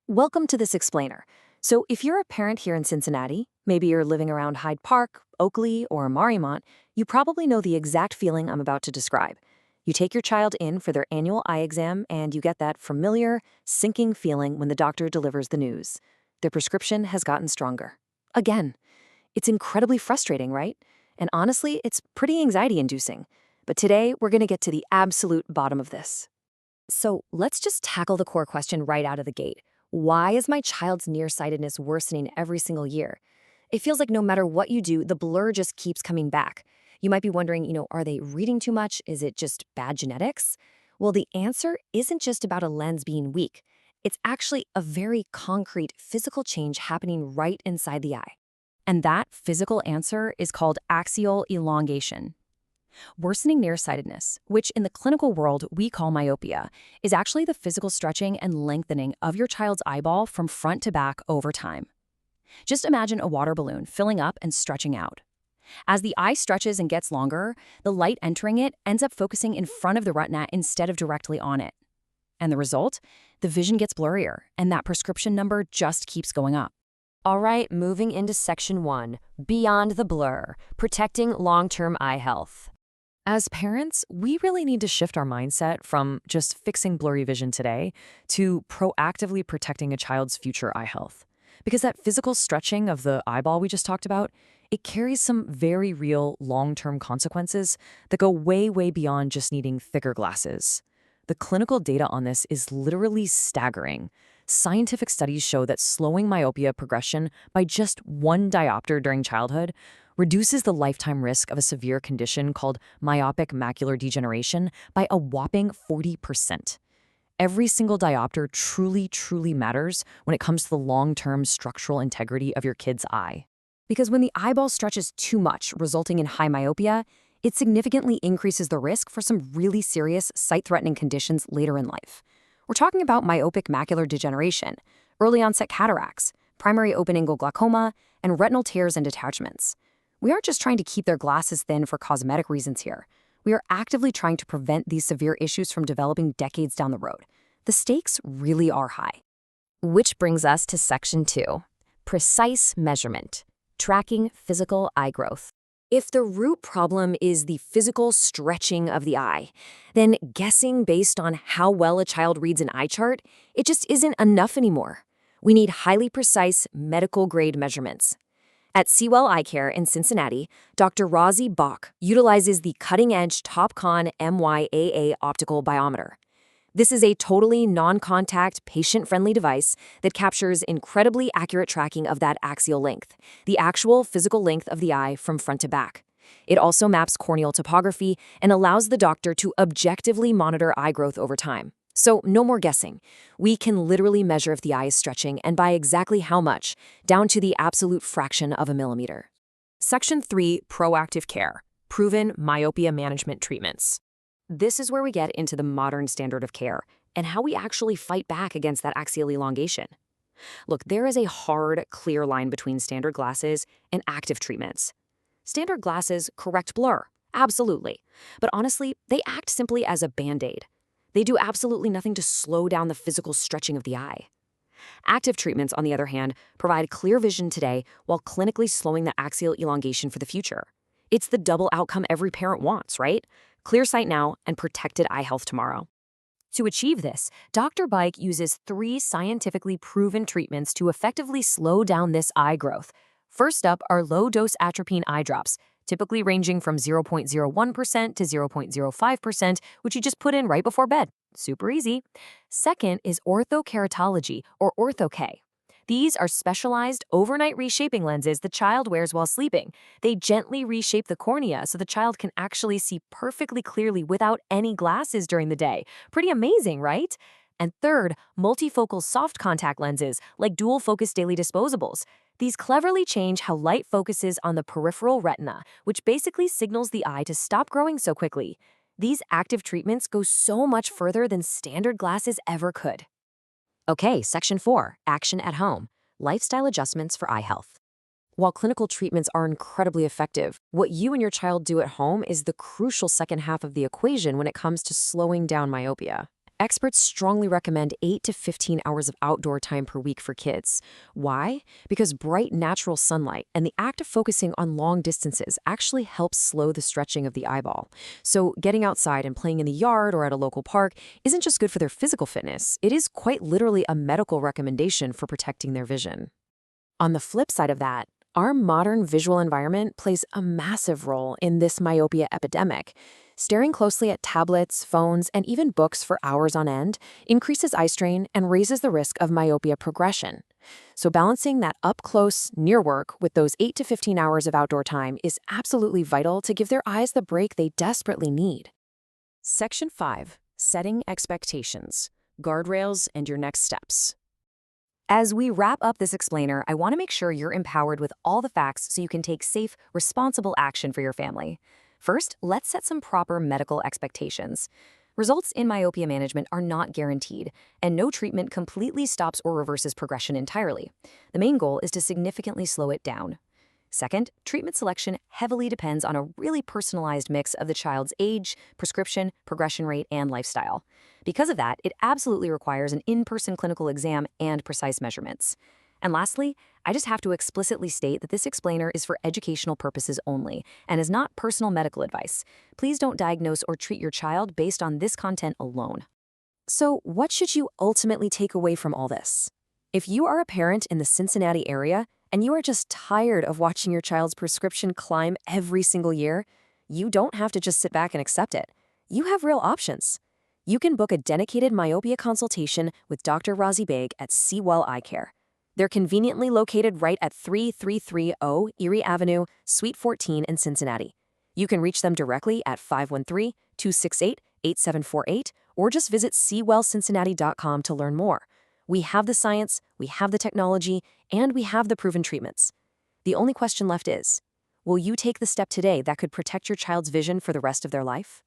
Welcome to this explainer. So, if you're a parent here in Cincinnati, maybe you're living around Hyde Park, Oakley, or Mariemont, you probably know the exact feeling I'm about to describe. You take your child in for their annual eye exam, and you get that familiar, sinking feeling when the doctor delivers the news. Their prescription has gotten stronger. Again. It's incredibly frustrating, right? And honestly, it's pretty anxiety-inducing. But today, we're going to get to the absolute bottom of this. So let's just tackle the core question right out of the gate. Why is my child's nearsightedness worsening every single year? It feels like no matter what you do, the blur just keeps coming back. You might be wondering, are they reading too much? Is it just bad genetics? Well, the answer isn't just about a lens being weak. It's actually a very concrete physical change happening right inside the eye. And that physical answer is called axial elongation. Worsening nearsightedness, which in the clinical world we call myopia, is actually the physical stretching and lengthening of your child's eyeball from front to back over time. Just imagine a water balloon filling up and stretching out. As the eye stretches and gets longer, the light entering it ends up focusing in front of the retina instead of directly on it. And the result? The vision gets blurrier, and that prescription number just keeps going up. All right, moving into Section 1, Beyond the Blur, Protecting Long-Term Eye Health. As parents, we really need to shift our mindset from just fixing blurry vision today to proactively protecting a child's future eye health. Because that physical stretching of the eyeball we just talked about, it carries some very real long-term consequences that go way, way beyond just needing thicker glasses. The clinical data on this is literally staggering. Scientific studies show that slowing myopia progression by just 1 diopter during childhood reduces the lifetime risk of a severe condition called myopic macular degeneration by a whopping 40%. Every single diopter truly, truly matters when it comes to the long-term structural integrity of your kid's eye. Because when the eyeball stretches too much, resulting in high myopia, it significantly increases the risk for some really serious sight-threatening conditions later in life. We're talking about myopic macular degeneration, early-onset cataracts, primary open-angle glaucoma, and retinal tears and detachments. We aren't just trying to keep their glasses thin for cosmetic reasons here. We are actively trying to prevent these severe issues from developing decades down the road. The stakes really are high. Which brings us to Section 2, Precise Measurement, Tracking Physical Eye Growth. If the root problem is the physical stretching of the eye, then guessing based on how well a child reads an eye chart, it just isn't enough anymore. We need highly precise medical-grade measurements. At See Well Eyecare in Cincinnati, Dr. Rawzi Baik utilizes the cutting-edge Topcon MYAH optical biometer. This is a totally non-contact, patient-friendly device that captures incredibly accurate tracking of that axial length, the actual physical length of the eye from front to back. It also maps corneal topography and allows the doctor to objectively monitor eye growth over time. So no more guessing. We can literally measure if the eye is stretching and by exactly how much, down to the absolute fraction of a millimeter. Section 3, Proactive Care, Proven Myopia Management Treatments. This is where we get into the modern standard of care and how we actually fight back against that axial elongation. Look, there is a hard, clear line between standard glasses and active treatments. Standard glasses correct blur, absolutely. But honestly, they act simply as a Band-Aid. They do absolutely nothing to slow down the physical stretching of the eye. Active treatments, on the other hand, provide clear vision today while clinically slowing the axial elongation for the future. It's the double outcome every parent wants, right? Clear sight now and protected eye health tomorrow. To achieve this, Dr. Baik uses 3 scientifically proven treatments to effectively slow down this eye growth. First up are low-dose atropine eye drops, typically ranging from 0.01% to 0.05%, which you just put in right before bed. Super easy. Second is Orthokeratology, or Ortho-K. These are specialized overnight reshaping lenses the child wears while sleeping. They gently reshape the cornea so the child can actually see perfectly clearly without any glasses during the day. Pretty amazing, right? And third, multifocal soft contact lenses, like dual-focus daily disposables. These cleverly change how light focuses on the peripheral retina, which basically signals the eye to stop growing so quickly. These active treatments go so much further than standard glasses ever could. Okay, Section 4, Action at Home, Lifestyle Adjustments for Eye Health. While clinical treatments are incredibly effective, what you and your child do at home is the crucial second half of the equation when it comes to slowing down myopia. Experts strongly recommend 8 to 15 hours of outdoor time per week for kids. Why? Because bright natural sunlight and the act of focusing on long distances actually helps slow the stretching of the eyeball. So getting outside and playing in the yard or at a local park isn't just good for their physical fitness, it is quite literally a medical recommendation for protecting their vision. On the flip side of that, our modern visual environment plays a massive role in this myopia epidemic. Staring closely at tablets, phones, and even books for hours on end increases eye strain and raises the risk of myopia progression. So balancing that up-close, near work with those 8 to 15 hours of outdoor time is absolutely vital to give their eyes the break they desperately need. Section 5. Setting expectations, guardrails, and your next steps. As we wrap up this explainer, I want to make sure you're empowered with all the facts so you can take safe, responsible action for your family. First, let's set some proper medical expectations. Results in myopia management are not guaranteed, and no treatment completely stops or reverses progression entirely. The main goal is to significantly slow it down. Second, treatment selection heavily depends on a really personalized mix of the child's age, prescription, progression rate, and lifestyle. Because of that, it absolutely requires an in-person clinical exam and precise measurements. And lastly, I just have to explicitly state that this explainer is for educational purposes only and is not personal medical advice. Please don't diagnose or treat your child based on this content alone. So, what should you ultimately take away from all this? If you are a parent in the Cincinnati area and you are just tired of watching your child's prescription climb every single year, you don't have to just sit back and accept it. You have real options. You can book a dedicated myopia consultation with Dr. Rawzi Baik at See Well Eyecare. They're conveniently located right at 3330 Erie Avenue, Suite 14 in Cincinnati. You can reach them directly at 513-268-8748 or just visit seewellcincinnati.com to learn more. We have the science, we have the technology, and we have the proven treatments. The only question left is, will you take the step today that could protect your child's vision for the rest of their life?